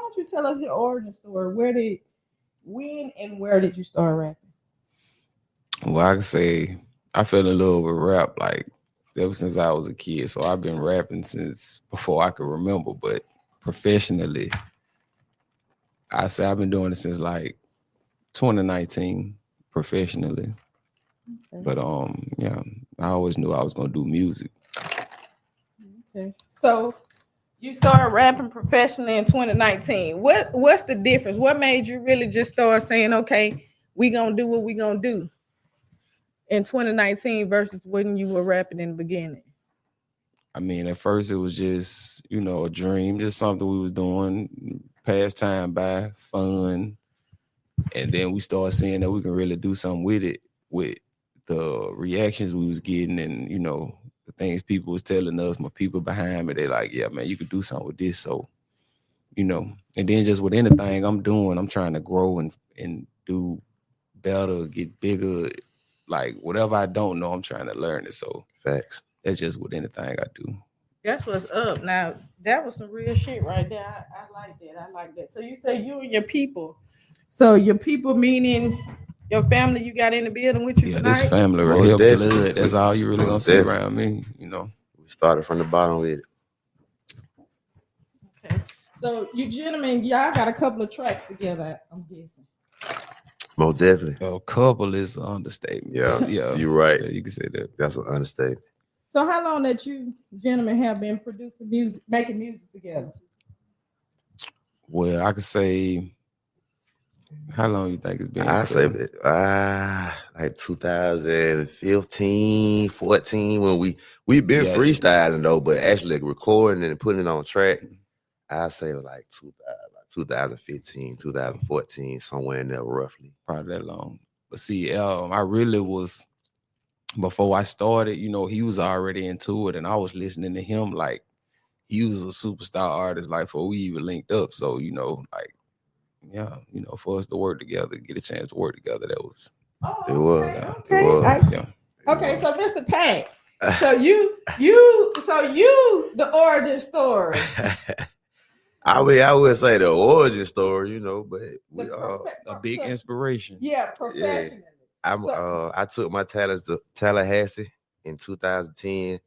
don't you tell us your origin story? When and where did you start rapping? Well, I can say I fell in love with rap like ever since I was a kid. So I've been rapping since before I could remember. But professionally, I say I've been doing it since like 2019 professionally. Okay. But yeah, I always knew I was gonna do music. Okay, so you started rapping professionally in 2019. What's the difference? What made you really just start saying, okay, we gonna do what we gonna do in 2019 versus when you were rapping in the beginning? I mean, at first it was just, a dream, just something we was doing, pass time by, fun. And then we started seeing that we can really do something with it, with the reactions we was getting and, the things people was telling us, my people behind me, they like, yeah, man, you could do something with this. So, and then just with anything I'm doing, I'm trying to grow and do better, get bigger. Like whatever I don't know, I'm trying to learn it. So facts. That's just with anything I do. That's what's up. Now, that was some real shit right there. I like that. I like that. So you say you and your people. So your people meaning your family you got in the building with you tonight? This family right here, blood. That's all you really gonna see around me, We started from the bottom with it. Okay. So you gentlemen, y'all got a couple of tracks together, I'm guessing. Most definitely. A couple is an understatement. Yeah, yeah. You're right. Yeah, you can say that. That's an understatement. So how long that you gentlemen have been producing music, making music together? Well, I could say, how long you think it's been? I say like 2015, 14 when we've been freestyling though, but actually recording and putting it on track. I say like 2015, 2014, somewhere in there roughly. Probably that long. But see, I really was, before I started, he was already into it and I was listening to him like he was a superstar artist, like before we even linked up. So, for us to work together, get a chance to work together, that was. Oh, it was. Okay. It was. Okay, so Mr. Pac, so you, the origin story. I mean, I would say the origin story, but we a big inspiration. Yeah, professionally. Yeah. I took my talents to Tallahassee in 2010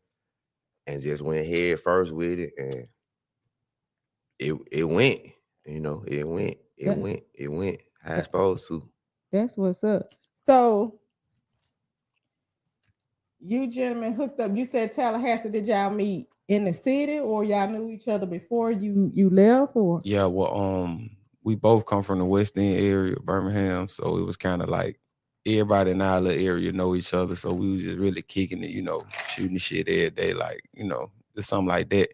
and just went head first with it, and it went. It went how it's supposed to. That's what's up. So you gentlemen hooked up. You said Tallahassee. Did y'all meet in the city, or y'all knew each other before you left? Or yeah, well, we both come from the West End area, Birmingham, so it was kind of like everybody in our little area know each other. So we was just really kicking it, shooting shit every day, like just something like that.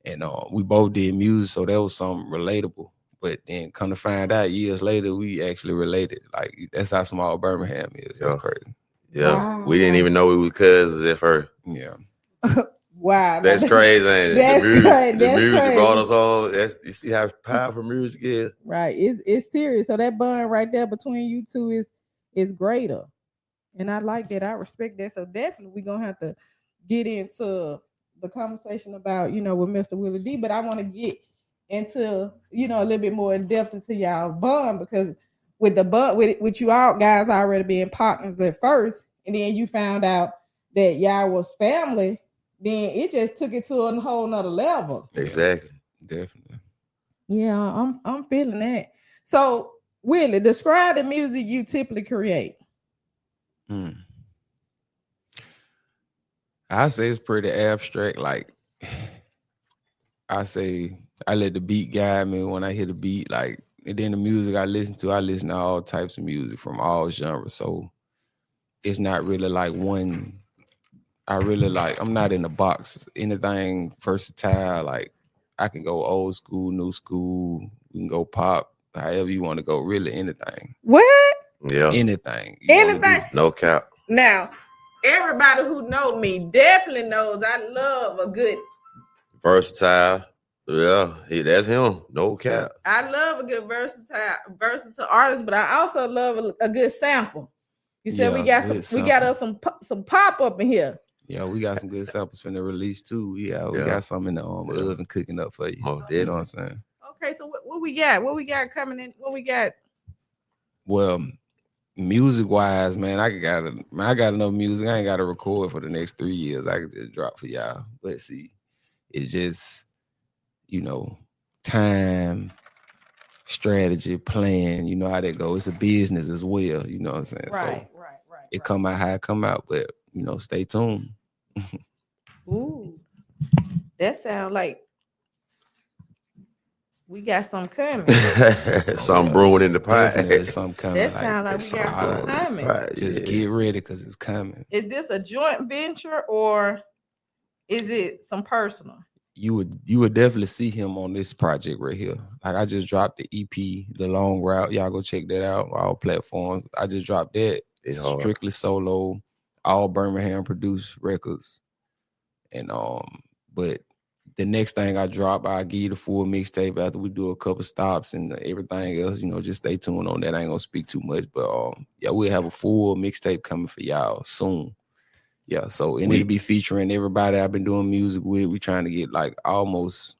And we both did music, so that was something relatable. But then come to find out years later, we actually related. Like that's how small Birmingham is. That's crazy. Yeah, wow. We didn't even know we were cousins at first. Yeah. Wow, that's crazy. Ain't it? That's the music crazy. brought us on. You see how powerful music is. Right, it's serious. So that bond right there between you two is greater, and I like that. I respect that. So definitely we're gonna have to get into the conversation about with Mr. Willie D. But I want to get into a little bit more in depth into y'all bond, because with the bond with you all guys already being partners at first, and then you found out that y'all was family. Then it just took it to a whole nother level. Exactly. Definitely. Yeah, I'm feeling that. So, Willie, describe the music you typically create. I say it's pretty abstract. Like, I say I let the beat guide me when I hear the beat. Like, and then the music I listen to all types of music from all genres. So it's not really like one. I'm not in the box. Anything versatile, like I can go old school, new school, we can go pop, however you want to go, really anything. What? Yeah. Anything. Anything. No cap. Now, everybody who know me definitely knows I love a good versatile. Yeah, that's him. No cap. I love a good versatile artist, but I also love a good sample. You said we got some pop up in here. Yeah, we got some good samples finna release too. Yeah, we got some in the oven cooking up for you. Oh, you know what I'm saying? Okay, so what we got? What we got coming in? What we got? Well, music wise, man, I got enough music. I ain't got to record for the next 3 years. I can just drop for y'all. But see, it's just, time, strategy, plan. You know how that goes. It's a business as well. You know what I'm saying? Right. It come out how it come out, but stay tuned. Ooh, that sounds like we got some coming. Something brewing in the pot. Something coming. That sounds like we got some coming. Just get ready because it's coming. Is this a joint venture or is it some personal? You would definitely see him on this project right here. Like I just dropped the EP, The Long Route. Y'all go check that out on all platforms. I just dropped that. It's strictly solo, all Birmingham produced records. And but the next thing I drop, I'll give you the full mixtape after we do a couple stops and everything else. Just stay tuned on that. I ain't gonna speak too much, but we'll have a full mixtape coming for y'all soon. Yeah, so it'll be featuring everybody I've been doing music with. We trying to get like almost,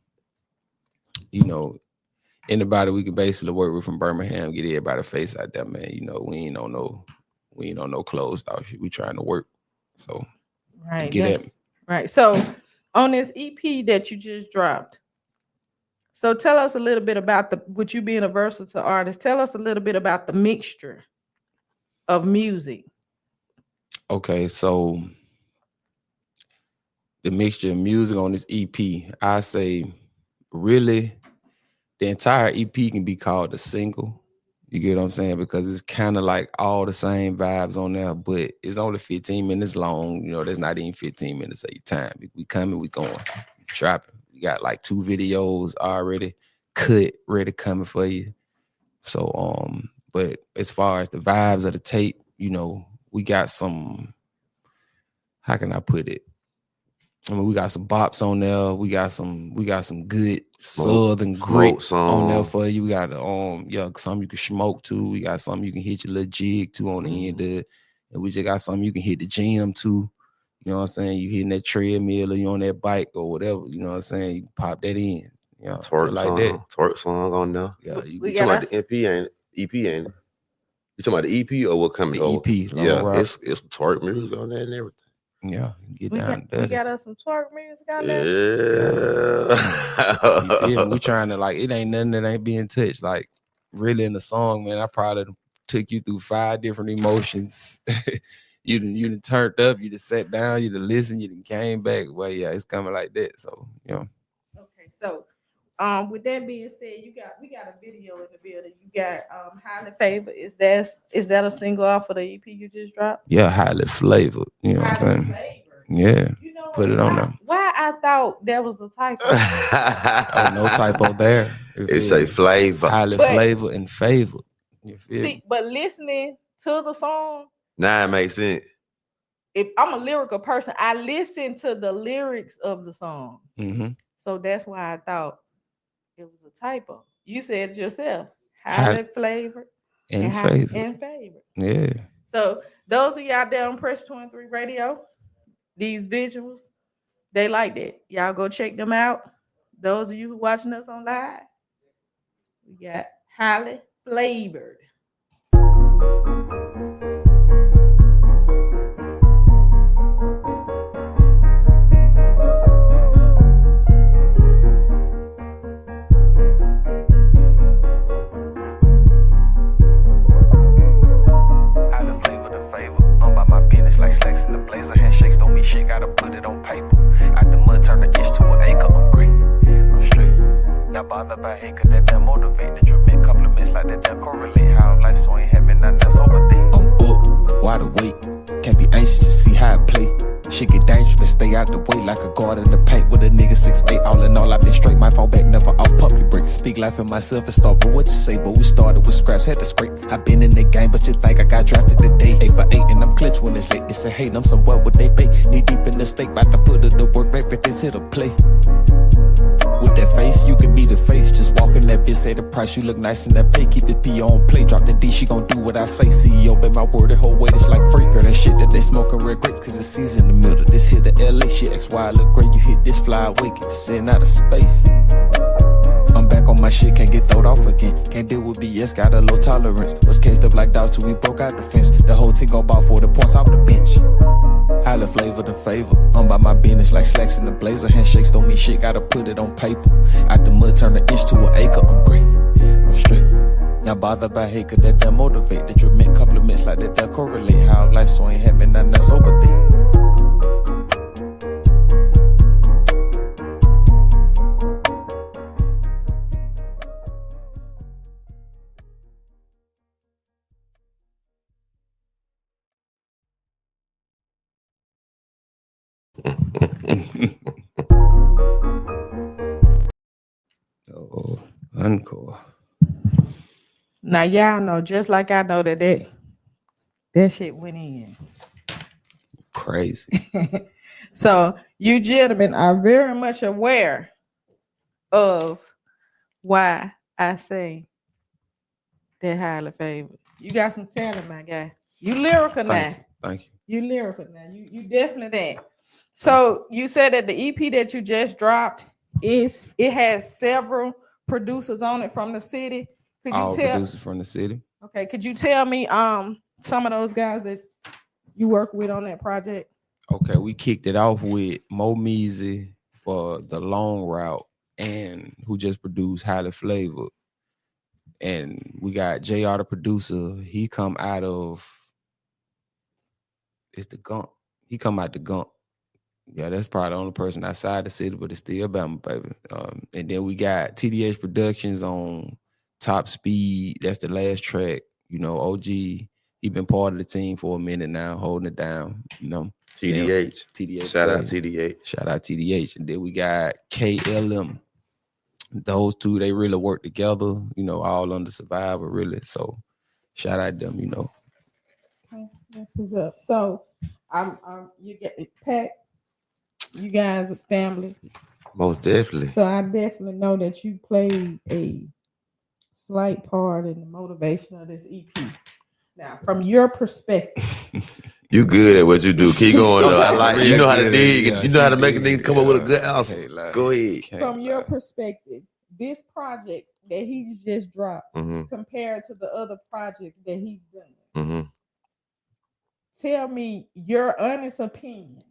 anybody we can basically work with from Birmingham, get everybody face out there, man. We ain't on no closed off shit. We trying to work. So get at me. Right. So on this EP that you just dropped, so tell us a little bit about with you being a versatile artist, tell us a little bit about the mixture of music. Okay, so the mixture of music on this EP, I say really the entire EP can be called a single. You get what I'm saying? Because it's kind of like all the same vibes on there, but it's only 15 minutes long. There's not even 15 minutes of your time. We coming, we going, we dropping. We got like 2 videos already cut, ready coming for you. So, but as far as the vibes of the tape, we got some, how can I put it? We got some bops on there. We got some good southern grit on there for you. We got some you can smoke to. We got some you can hit your little jig to on the end of it. And we just got some you can hit the gym to. You know what I'm saying? You hitting that treadmill or you on that bike or whatever. You know what I'm saying? You pop that in. Twerk like song, that. Twerk song on there. Yeah, you talking about the EP ain't it? You talking about the EP or what coming? The EP. It's twerk music on that and everything. Yeah, get we down. We got us some twerk music on there. Yeah. We trying to it ain't nothing that ain't being touched. Like really in the song, man, I probably took you through 5 different emotions. you done turned up, you done sat down, you done listened, you done came back. Well, yeah, it's coming like that. So Okay, so with that being said, we got a video in the building. You got Highly Favored. Is that a single off of the EP you just dropped? Yeah, Highly Flavored. You know what I'm saying? Flavored. Yeah. Put it on there. Why I thought that was a typo? No typo there. It's a flavor. Highly Flavored and Favored. You feel me? But listening to the song, it makes sense. If I'm a lyrical person, I listen to the lyrics of the song. Mm-hmm. So that's why I thought it was a typo. You said it yourself. Highly flavored and favored. And favored. Yeah. So those of y'all there on P23 Radio, these visuals, they like that. Y'all go check them out. Those of you who watching us on live, we got Highly Flavored. Like slacks in the blazer, handshakes don't mean shit, gotta put it on paper. Out the mud, turn the inch to an acre, I'm great, I'm straight. Not bothered by hate, cause that damn motivate. The dramatic compliments like that damn correlate. How life so ain't having nothing that's over day. I'm up, wide awake, can't be anxious to see how I play. Shit get dangerous, but stay out the way like a guard in the paint with a nigga 6'8". All in all, I been straight, might fall back, never off pump your brakes. Speak life in myself and start, but what you say? But we started with scraps, had to scrape. I been in the game, but you think I got drafted today. 8 for 8, and I'm clutch when it's late. It's a hate, I'm somewhere what they pay. Knee deep in the stake, bout to put it to work, back, but this hit a play. With that face, you can be the face. Just walking that bitch, say the price, you look nice in that pay. Keep the P on play, drop the D, she gon' do what I say. CEO, bet my word, the whole weight is like freight. Girl, that shit that they smoking real great, cause it's season in the middle. This here the LA shit, XY look great. You hit this fly away, get this in out of space. I'm back back on my shit, can't get throwed off again. Can't deal with BS, got a low tolerance. Was cased up like dogs till we broke out the fence. The whole team gon' ball 40 points off the bench. Highly flavor the favor. I'm by my business like slacks in the blazer. Handshakes don't mean shit, gotta put it on paper. Out the mud, turn an inch to an acre. I'm great, I'm straight. Not bothered by hate, cause that motivate. That you make compliments like that correlate. How life so ain't having nothing that's sober day. Oh, encore. Now y'all know, just like I know that shit went in. Crazy. So you gentlemen are very much aware of why I say they're highly favored. You got some talent, my guy. You lyrical now. Thank you. You lyrical now. You definitely that. So you said that the EP that you just dropped it has several producers on it from the city. Could you All tell producers from the city. Okay, could you tell me some of those guys that you work with on that project? Okay, we kicked it off with Mo Meezy for the long route and who just produced Highly Flavored. And we got JR the producer. He come out of the Gump. He come out the Gump. Yeah, that's probably the only person outside the city, but it's still Bama, baby. And then we got TDH Productions on Top Speed. That's the last track. You know, OG, he been part of the team for a minute now, holding it down. You know, TDH. TDH. Shout out TDH. Shout out TDH. And then we got KLM. Those two, they really work together, you know, all under Survivor, really. So shout out them, you know. That's what's up. So you get it, Pat. You guys are family. Most definitely. So I definitely know that you played a slight part in the motivation of this EP. Now, from your perspective, you good at what you do. Keep going though. I like you know how to dig. Yeah, you know how to make a nigga come up with a good answer. Go ahead. From your perspective, this project that he's just dropped compared to the other projects that he's done, tell me your honest opinion.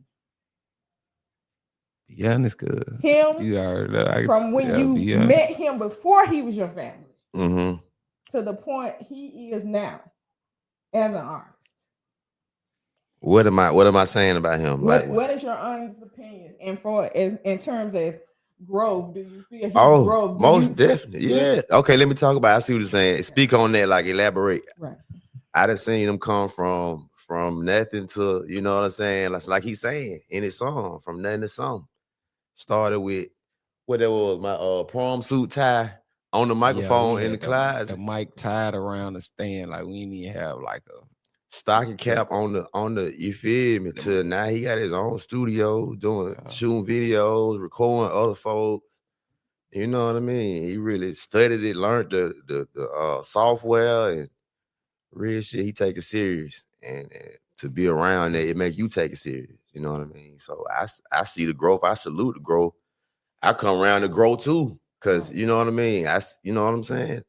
Yeah, and it's good. Him you from when you met him before he was your family to the point he is now as an artist. What am I saying about him? What is your honest opinion? And in terms of growth, do you feel he's growth? Most definitely. Yeah. Okay, let me talk about it. I see what you're saying. Speak on that, like elaborate. Right. I done seen him come from nothing to, you know what I'm saying? Like he's saying in his song, from nothing to something. Started with what that was, my prom suit tie on the microphone in the closet. The mic tied around the stand, like we didn't even have like a stocking cap on the you feel me? Till now he got his own studio doing shooting videos, recording other folks. You know what I mean? He really studied it, learned the software and real shit. He take it serious, and to be around that, it makes you take it serious. You know what I mean? So I see the growth. I salute the growth. I come around to grow too, cause you know what I mean. You know what I'm saying?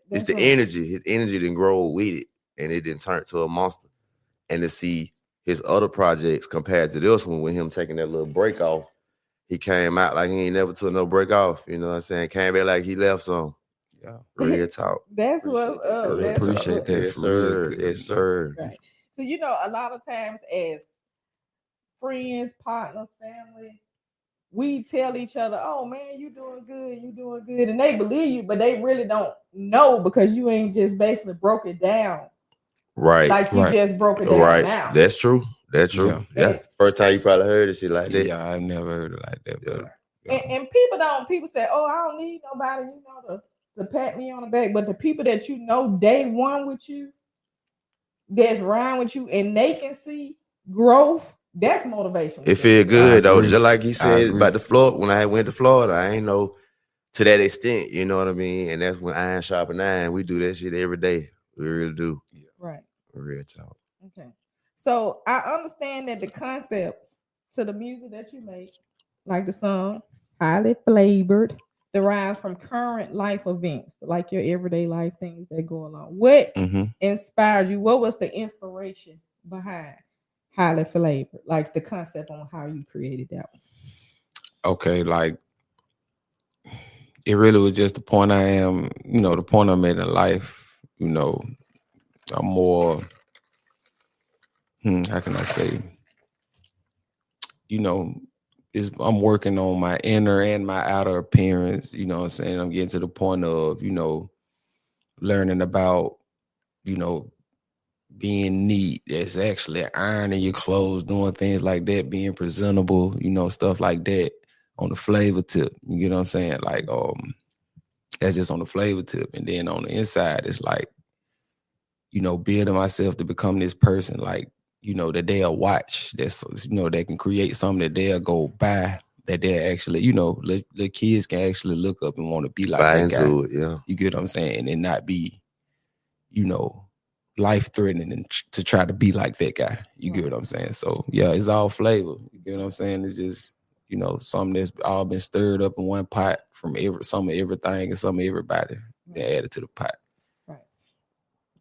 It's the energy. His energy didn't grow with it, and it didn't turn to a monster. And to see his other projects compared to this one, with him taking that little break off, he came out like he ain't never took no break off. You know what I'm saying? Came back like he left some. Yeah, real talk. That's what appreciate that. Yes, sir. Yes, sir. Right. So you know, a lot of times as friends, partners, family, we tell each other, "Oh man, you doing good," and they believe you, but they really don't know because you ain't just basically broke it down, right? Like you just broke it down now. That's true. That's true. Yeah. First time you probably heard it, shit like that. Yeah, I've never heard it like that. But, and people say, "Oh, I don't need nobody," you know, to pat me on the back. But the people that you know day one with you, that's around with you, and they can see growth. That's motivation. It feel good though. Just like he said about the Florida. When I went to Florida, I ain't know to that extent. You know what I mean? And that's when iron sharpen iron. We do that shit every day. We really do. Right. Real talk. Okay. So I understand that the concepts to the music that you make, like the song Highly Flavored, derives from current life events, like your everyday life things that go along. What inspired you? What was the inspiration behind Highly Flavored? Like the concept on how you created that one. Okay, like it really was just the point I am, the point I'm at in life. I'm more, how can I say, I'm working on my inner and my outer appearance, what I'm saying? I'm getting to the point of, learning about, being neat. It's actually ironing your clothes, doing things like that, being presentable, stuff like that on the flavor tip. You get what I'm saying? Like, that's just on the flavor tip. And then on the inside, it's like, building myself to become this person, like, that they'll watch, that's, that can create something that they'll go buy, that they'll actually, the kids can actually look up and want to be like buy that into guy. it, yeah. You get what I'm saying? And not be, life-threatening and to try to be like that guy. You get what I'm saying? So, yeah, it's all flavor. You get what I'm saying? It's just, something that's all been stirred up in one pot from some of everything and some of everybody that added to the pot.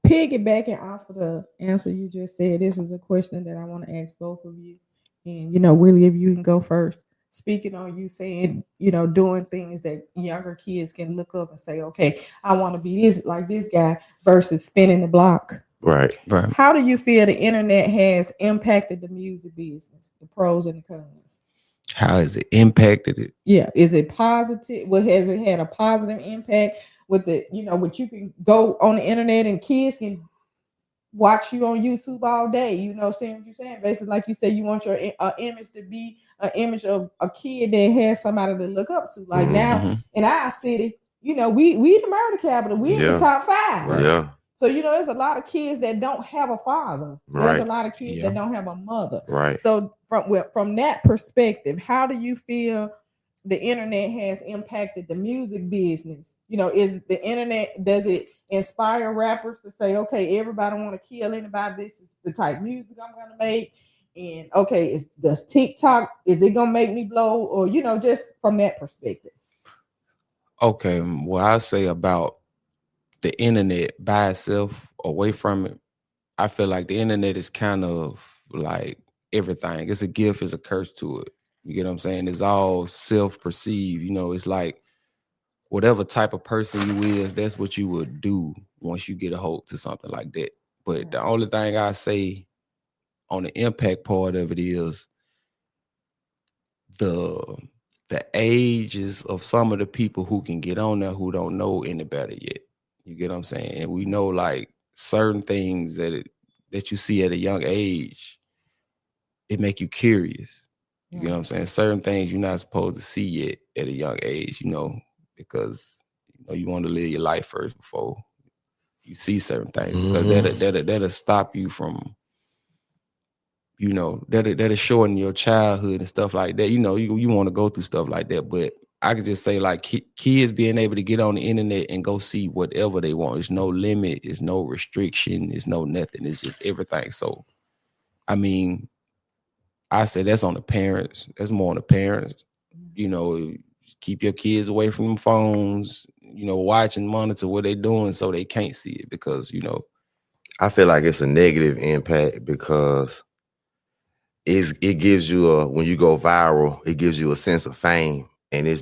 Piggybacking off of the answer you just said, this is a question that I want to ask both of you. And, Willie, if you can go first. Speaking on you saying, doing things that younger kids can look up and say, okay, I want to be like this guy versus spinning the block. Right. How do you feel the internet has impacted the music business, the pros and the cons? How has it impacted it? Yeah. Is it positive? Well, has it had a positive impact with the, what you can go on the internet and kids can watch you on YouTube all day? Saying what you're saying. Basically, like you said, you want your image to be an image of a kid that has somebody to look up to. Like now in our city, we the murder capital. We in the top 5. Right. Yeah. So, there's a lot of kids that don't have a father. There's a lot of kids that don't have a mother. Right. So from that perspective, how do you feel the internet has impacted the music business? Is the internet, does it inspire rappers to say, okay, everybody want to kill anybody? This is the type of music I'm going to make. And okay, does TikTok, is it going to make me blow? Or, just from that perspective. Okay, well, I say about the internet by itself, away from it, I feel like the internet is kind of like everything. It's a gift, it's a curse to it. You get what I'm saying? It's all self-perceived. It's like whatever type of person you is, that's what you would do once you get a hold to something like that. But the only thing I say on the impact part of it is the ages of some of the people who can get on there who don't know any better yet. You get what I'm saying? And we know like certain things that you see at a young age, it make you curious. You get what I'm saying? Certain things you're not supposed to see yet at a young age, because you want to live your life first before you see certain things, because that'll stop you from, that'll shorten your childhood and stuff like that. You want to go through stuff like that. But I could just say like kids being able to get on the internet and go see whatever they want. There's no limit, there's no restriction, there's no nothing. It's just everything. So, I mean, I say that's on the parents. That's more on the parents. Keep your kids away from them phones, watch and monitor what they're doing so they can't see it, because, I feel like it's a negative impact because it gives you when you go viral, it gives you a sense of fame, and it's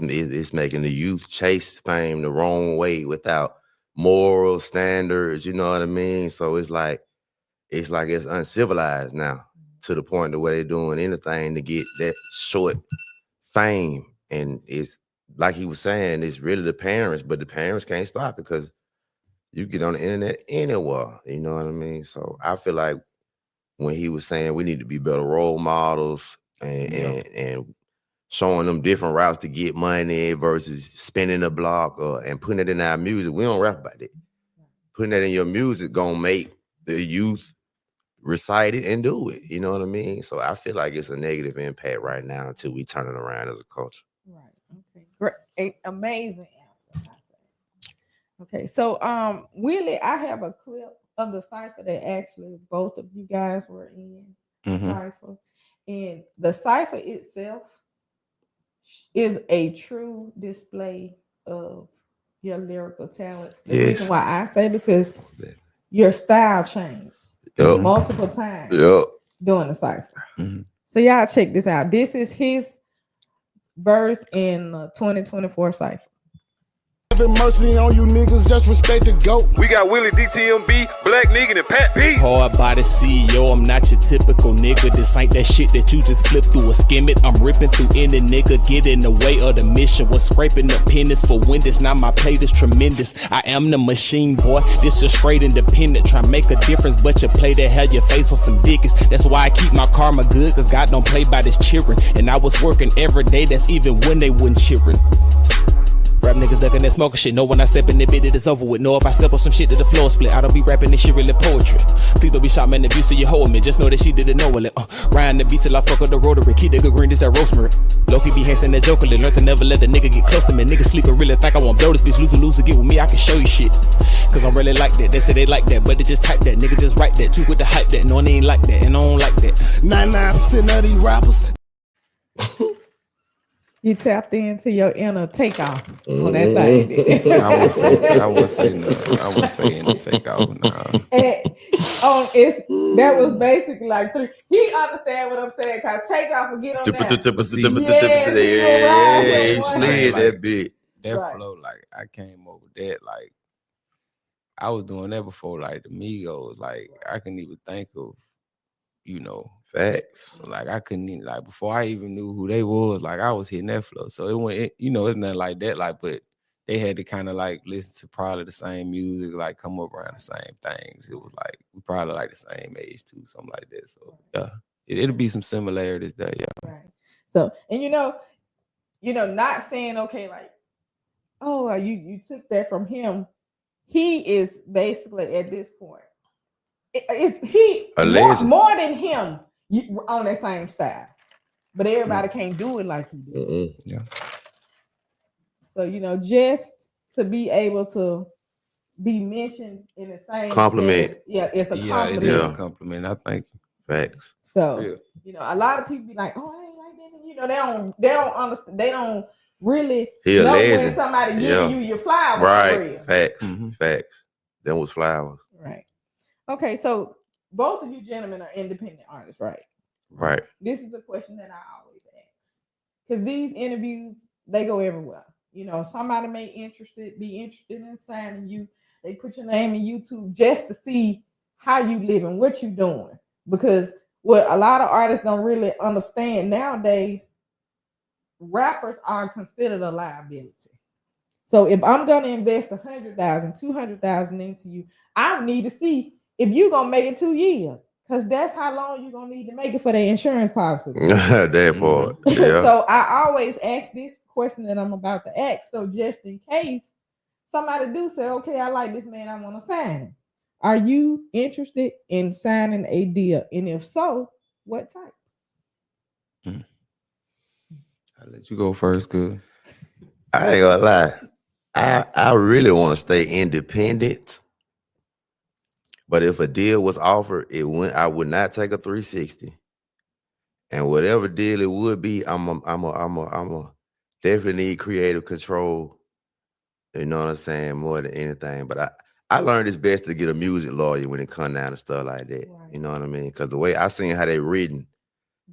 making the youth chase fame the wrong way without moral standards. You know what I mean? So it's like it's uncivilized now, to the point of where they're doing anything to get that short fame. And it's like he was saying, it's really the parents, but the parents can't stop it because you get on the internet anywhere. You know what I mean? So I feel like when he was saying we need to be better role models and showing them different routes to get money versus spinning the block and putting it in our music. We don't rap about it. Putting that in your music gonna make the youth recite it and do it. You know what I mean? So I feel like it's a negative impact right now until we turn it around as a culture. Right. Okay. Great. Amazing answer. Okay. So Willie, I have a clip of the cipher that actually both of you guys were in the cipher. And the cipher itself is a true display of your lyrical talents. The Yes. reason why I say because your style changed Yup. multiple times Yup. during the cipher. Mm-hmm. So y'all check this out. This is his verse in 2024 cipher. Having mercy on you niggas, just respect the GOAT. We got WillieDtmb, Black Nigga, and Pat P. Hard by the CEO, I'm not your typical nigga. This ain't that shit that you just flip through or skim it. I'm ripping through any nigga, get in the way of the mission. Was scraping the pennies for windows, now my plate is tremendous. I am the machine, boy, this is straight independent. Try make a difference, but you play that hell your face on some dickies. That's why I keep my karma good, cause God don't play by this cheering. And I was working every day, that's even when they wasn't cheering. Rap niggas ducking that smoking shit. Know when I step in the bit, it is over with. Know if I step on some shit that the floor split. I don't be rapping this shit really poetry. Please don't be shot, man. If you see you hold me, just know that she didn't know it. Ryan the beat till I fuck up the rotary. Keep the good green, this that rosemary. Loki be handsome that joker. Learn to never let the nigga get close to me. Niggas sleeping really think I want blow this bitch. Loser, get with me, I can show you shit. Cause I'm really like that. They say they like that, but they just type that. Nigga just write that. Too with the hype that. No, they ain't like that, and I don't like that. 99% of these rappers. You tapped into your inner takeoff on that thing. I wouldn't say nothing. I wouldn't say any takeoff. Nah. That was basically like 3. He understand what I'm saying. Cause takeoff will get on that. Yeah, he slid that bit. That Right. flow, like I came over that, like I was doing that before, like the Migos. Like I couldn't even think of, Facts. like I couldn't even, like before I even knew who they was, like I was hitting that flow. So it went, it's nothing like that. Like, but they had to kind of like listen to probably the same music, like come up around the same things. It was like we probably like the same age too, something like that. So yeah, it'll be some similarities there. Yeah. Right. So, and not saying okay, like, oh, you took that from him. He is basically at this point. More than him on that same style, but everybody can't do it like he did. Yeah. So just to be able to be mentioned in the same compliment, sense, it's a compliment. It is a compliment. I think facts. So a lot of people be like, "Oh, I ain't like that." They don't understand. They don't really know when somebody giving you your flowers. Right. Facts. Facts. Them was flowers. Right. Okay, so both of you gentlemen are independent artists, right? Right. This is a question that I always ask. Because these interviews, they go everywhere. Somebody may be interested in signing you. They put your name in YouTube just to see how you living, what you doing. Because what a lot of artists don't really understand nowadays, rappers are considered a liability. So if I'm going to invest $100,000, $200,000 into you, I need to see if you're going to make it 2 years, because that's how long you're going to need to make it for their insurance policy. That part. Yeah. So I always ask this question that I'm about to ask. So just in case somebody do say, okay, I like this man, I want to sign him. Are you interested in signing a deal? And if so, what type? I'll let you go first, good. I ain't gonna lie. I really want to stay independent. But if a deal was offered, I would not take a 360. And whatever deal it would be, I'm a definitely need creative control. You know what I'm saying? More than anything. But I learned it's best to get a music lawyer when it comes down to stuff like that. Right. You know what I mean? Because the way I seen how they written,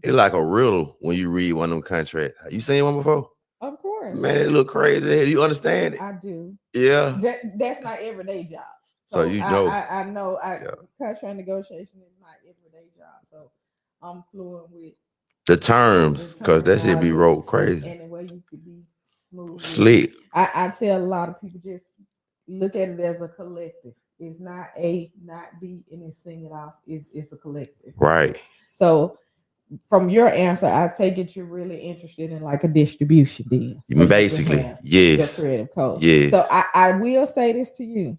it's like a riddle when you read one of them contracts. You seen one before? Of course. Man, it look crazy. Do you understand it? I do. Yeah. That's my everyday job. So I know contract negotiation is my everyday job. So I'm fluent with the terms, because that shit be wrote crazy. And the way you could be smooth. Slick. I tell a lot of people, just look at it as a collective. It's not A, not B, and then sing it off. It's a collective. Right. So from your answer, I take it you're really interested in like a distribution deal. So basically, yes. Your creative code. Yes. So I will say this to you.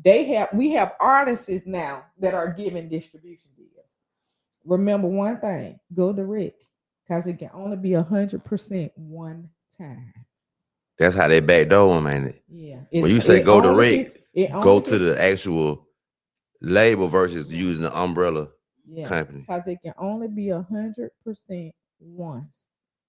We have artists now that are giving distribution deals. Remember one thing, go direct, because it can only be 100% one time. That's how they backdoor them, ain't it? Yeah. When you say go direct, go to the actual label versus using the umbrella company. Because it can only be 100% once.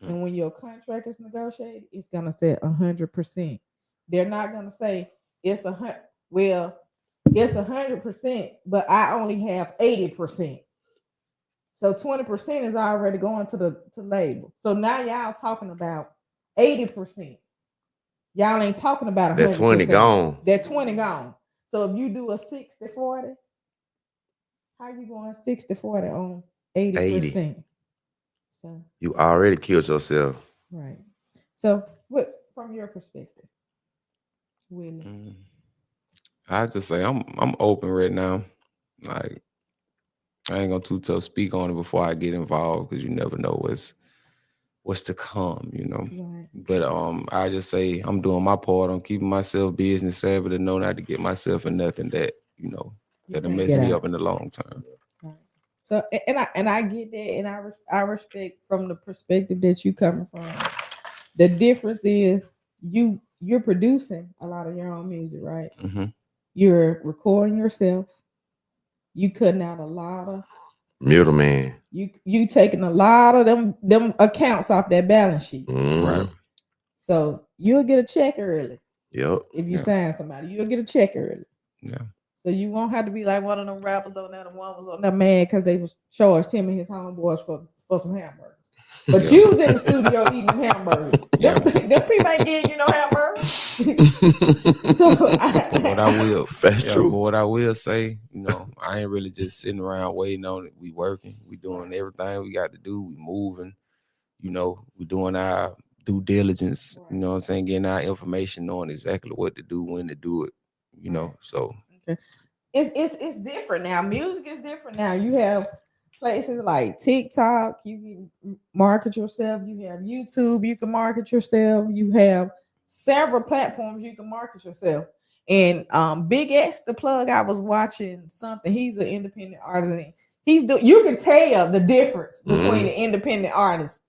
And when your contract is negotiated, it's gonna say 100%. They're not gonna say it's 100. Well, it's 100%, but I only have 80%. So 20% is already going to label. So now y'all talking about 80%. Y'all ain't talking about 100%. That 20 gone. That 20 gone. So if you do a 60-40, how you going 60-40 on 80%? So you already killed yourself. right. So what from your perspective, Willie? I just say I'm open right now. Like I ain't gonna too tough speak on it before I get involved because you never know what's to come, you know. Right. But I just say I'm doing my part. I'm keeping myself business savvy to know not to get myself in nothing that, you know, that'll mess me up in the long term. Right. So and I get that, and I respect from the perspective that you coming from. The difference is you're producing a lot of your own music, right? Mm-hmm. You're recording yourself. You cutting out a lot of middleman. You taking a lot of them accounts off that balance sheet. Right. So you'll get a check early. Yep. If you sign somebody, you'll get a check early. Yeah. So you won't have to be like one of them rappers on there. The one was on there mad because they was charged him and his homeboys for some hamburgers. But you was in the studio eating hamburgers. Them people ain't getting you no hamburgers. So what I will say, you know, I ain't really just sitting around waiting on it. We working. We doing everything we got to do. We moving. You know, we doing our due diligence. You know what I'm saying? Getting our information, knowing exactly what to do, when to do it. You know, so it's different now. Music is different now. You have places like TikTok, you can market yourself. You have YouTube, you can market yourself. You have several platforms you can market yourself. And Big X, the plug, I was watching something. He's an independent artist. You can tell the difference between the independent artists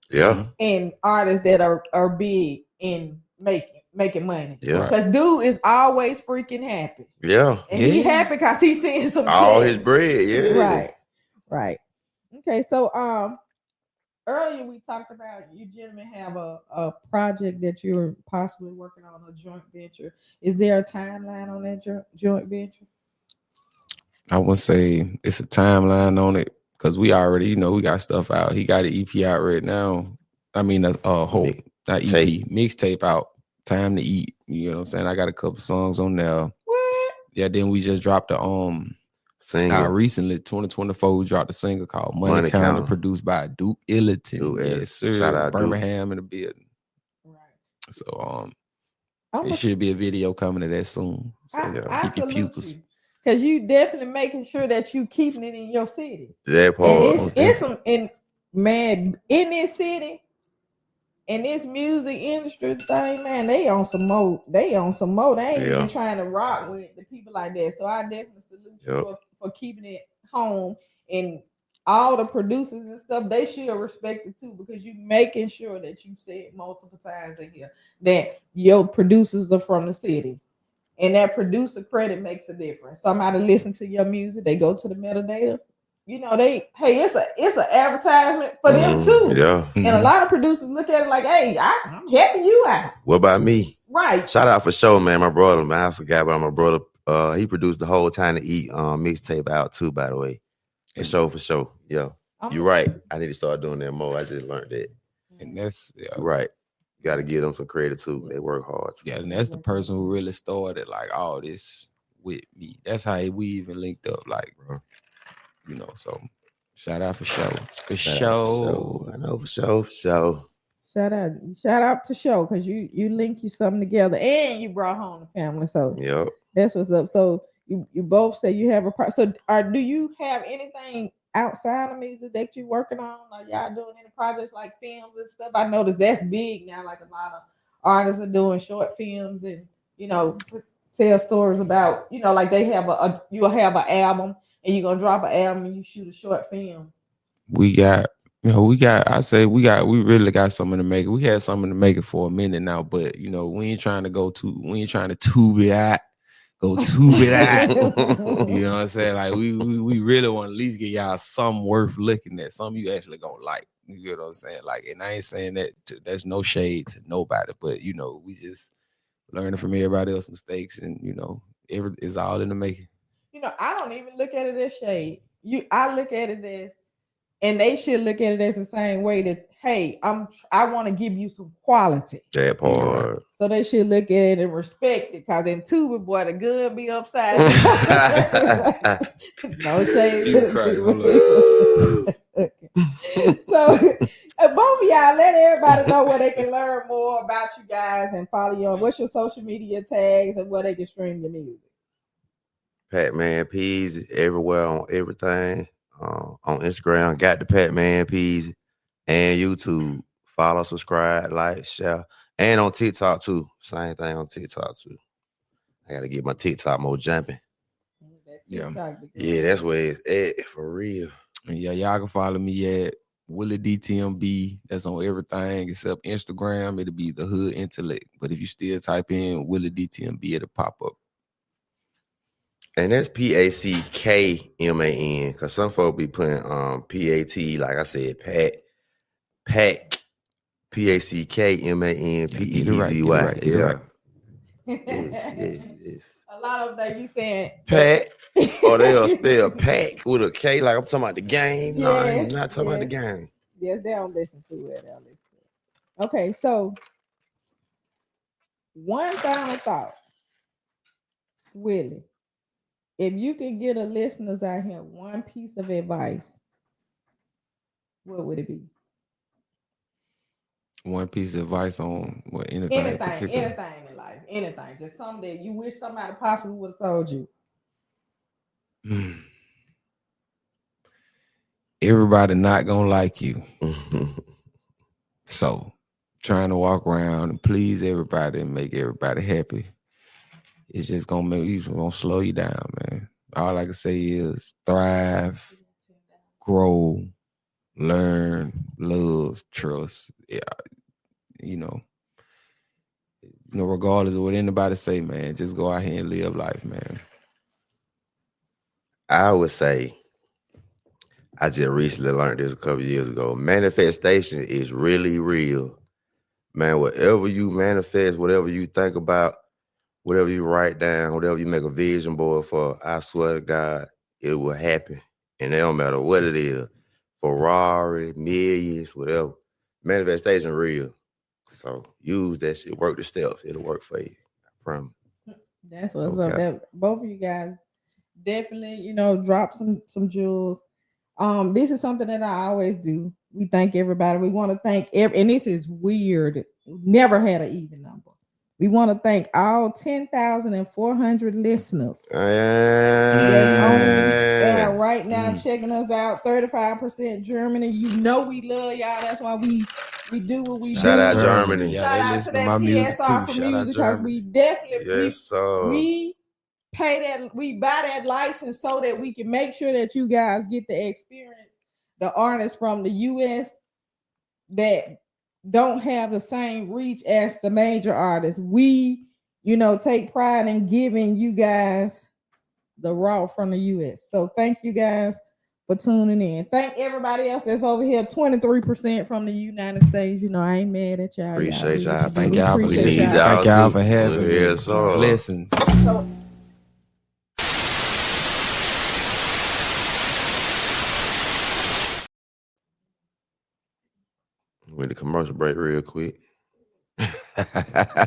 and artists that are big in making money. Yeah. Because dude is always freaking happy. Yeah. And he happy because he's seeing some all checks. His bread, yeah. Right. Okay, so earlier we talked about you gentlemen have a project that you're possibly working on, a joint venture. Is there a timeline on that joint venture? I would say it's a timeline on it because we already, you know, we got stuff out. He got an EP out right now. I mean, not EP, mixtape out. Time to Eat. You know what I'm saying? I got a couple songs on there. What? Yeah, then we just dropped the single. Recently, 2024, we dropped a single called Money Counter, produced by WillieDtmb. Yes, sir. Shout out Birmingham in the building. Right. So it should be a video coming to that soon. So keep your pupils. Because you definitely making sure that you keeping it in your city. That part. And it's some in this city. And this music industry thing, man, they on some more. They ain't even trying to rock with the people like that. So I definitely salute you for keeping it home. And all the producers and stuff, they should respect it too, because you making sure that you said multiple times in here that your producers are from the city. And that producer credit makes a difference. Somebody listen to your music, they go to the metadata. You know, it's an advertisement for them too. Yeah. And a lot of producers look at it like, hey, I'm helping you out. What about me? Right. Shout out for sure, man. My brother, man. I forgot about my brother. He produced the whole Time to Eat mixtape out too, by the way. For sure. Yeah. You're right. I need to start doing that more. I just learned that. And that's right. You got to give them some credit too. They work hard. Yeah, and that's the person who really started like all this with me. That's how we even linked up, like, bro. You know, so shout out for show. I know for sure. Shout out to show, because you linked something together and you brought home the family. So that's what's up. So you both say you have do you have anything outside of music that you're working on? Are y'all doing any projects like films and stuff? I noticed that's big now. Like a lot of artists are doing short films and, you know, tell stories about, you know, like they have you'll have an album and you're gonna drop an album and you shoot a short film. We really got something to make it. We had something to make it for a minute now, but you know, we ain't trying to tube it out. You know what I'm saying? Like we really want to at least get y'all something worth looking at, something you actually gonna like. You get what I'm saying? Like, and I ain't saying that there's no shade to nobody, but you know, we just learning from everybody else's mistakes, and you know, it's all in the making. You know, I don't even look at it as shade. I look at it as, and they should look at it as the same way that, hey, I want to give you some quality. That part. So they should look at it and respect it, because in tuba, boy, the gun be upside down. No shade to the tuba. So both of y'all, let everybody know where they can learn more about you guys and follow you on. What's your social media tags and where they can stream your music? Pacman Peezy everywhere on everything. On Instagram, got the Pacman Peezy, and YouTube. Follow, subscribe, like, share, and on TikTok too. Same thing on TikTok too. I gotta get my TikTok more jumping. Yeah, that's where it's at for real. And yeah, y'all can follow me at WillieDtmb. That's on everything except Instagram. It'll be the Hood Intellect. But if you still type in WillieDtmb, it'll pop up. And that's Pacman, because some folk be putting PAT, like I said, Pac, Pacman, Peezy. Right. Yeah. Yes. A lot of them, you saying Pat, or they'll spell Pac with a K, like I'm talking about the game. No, I'm not talking about the game. Yes, they don't listen to it. Okay, so one final thought, Willie. If you could get a listeners out here one piece of advice, what would it be? One piece of advice on what anything in life, anything, just something that you wish somebody possibly would have told you. Everybody not gonna like you. So trying to walk around and please everybody and make everybody happy, it's just gonna slow you down, man. All I can say is thrive, grow, learn, love, trust. Yeah, you know, regardless of what anybody say, man, just go out here and live life, man. I would say, I just recently learned this a couple years ago. Manifestation is really real. Man, whatever you manifest, whatever you think about, whatever you write down, whatever you make a vision board for, I swear to God, it will happen. And it don't matter what it is. Ferrari, millions, whatever. Manifestation real. So use that shit. Work the steps. It'll work for you. I promise. That's what's up. Both of you guys definitely, drop some jewels. This is something that I always do. We thank everybody. We want to thank and this is weird. Never had an even number. We want to thank all 10,400 listeners that's on air right now, checking us out. 35% Germany. You know we love y'all. That's why we do what we do. Shout out Germany. Shout out to that PSR for music, because we definitely we pay that, we buy that license so that we can make sure that you guys get to experience the artists from the US that don't have the same reach as the major artists. We, take pride in giving you guys the raw from the US. So thank you guys for tuning in. Thank everybody else that's over here, 23% from the United States. I ain't mad at y'all. Appreciate y'all. Thank y'all for listening. Thank y'all for having me. Lessons. So, went to commercial break real quick.